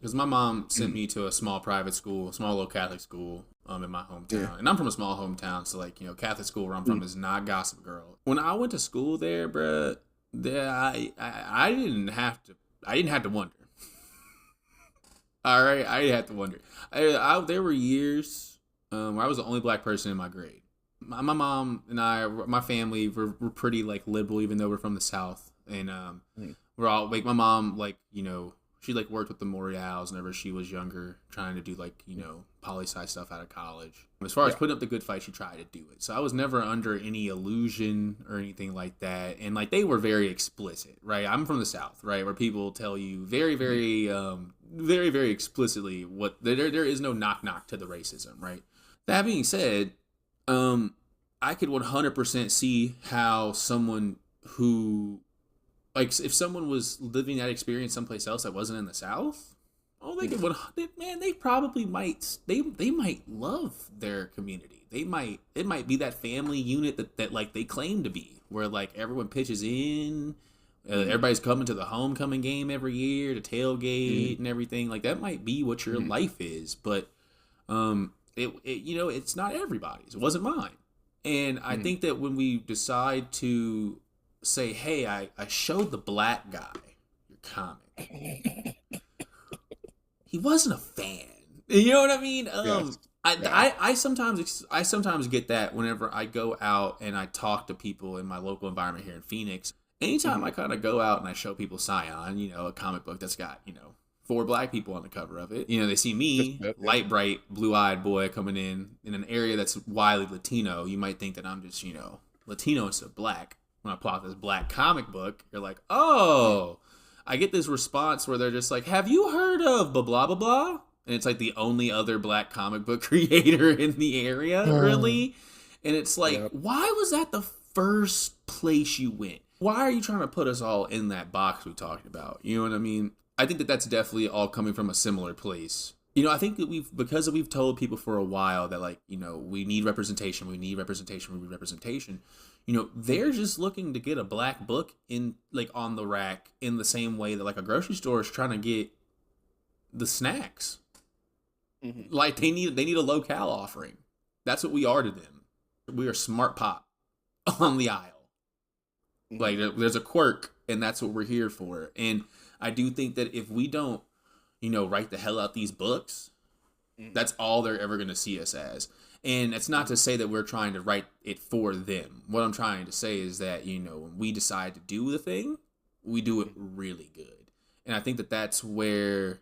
Because my mom sent me to a small private school, small little Catholic school, in my hometown, Yeah. and I'm from a small hometown, so like Catholic school where I'm from Mm. is not Gossip Girl. When I went to school there, bruh, there I didn't have to wonder. All right, I didn't have to wonder. There were years where I was the only black person in my grade. My mom and my family were pretty like liberal, even though we're from the South, and Mm. we're all like my mom like she like worked with the Morials whenever she was younger, trying to do like poli sci stuff out of college. As far as Yeah. putting up the good fight, she tried to do it. So I was never under any illusion or anything like that. And like they were very explicit, right? I'm from the South, right, where people tell you very, very, very, very explicitly what there is no knock knock to the racism, right? That being said, I could 100% see how someone who like if someone was living that experience someplace else that wasn't in the South, oh, they probably might they might love their community. It might be that family unit that like they claim to be, where like everyone pitches in, everybody's coming to the homecoming game every year to tailgate and everything. Like that might be what your life is, but it's not everybody's. It wasn't mine, and I think that when we decide to say, hey, I showed the black guy your comic, he wasn't a fan. You know what I mean? Yes. I sometimes get that whenever I go out and I talk to people in my local environment here in Phoenix. Anytime I kind of go out and I show people Scion, a comic book that's got, 4 black people on the cover of it. They see me, light bright, blue-eyed boy coming in an area that's widely Latino. You might think that I'm just, Latino instead of black. When I pull out this black comic book, you're like, oh, I get this response where they're just like, have you heard of blah, blah, blah, blah? And it's like the only other black comic book creator in the area, really. And it's like, why was that the first place you went? Why are you trying to put us all in that box we talked about? You know what I mean? I think that that's definitely all coming from a similar place. I think that we've told people for a while that like, we need representation, we need representation, we need representation. They're just looking to get a black book in like on the rack in the same way that like a grocery store is trying to get the snacks. Like they need a locale offering. That's what we are to them. We are smart pop on the aisle. Like there's a quirk, and that's what we're here for. And I do think that if we don't, write the hell out these books, that's all they're ever going to see us as. And it's not to say that we're trying to write it for them. What I'm trying to say is that, when we decide to do the thing, we do it really good. And I think that that's where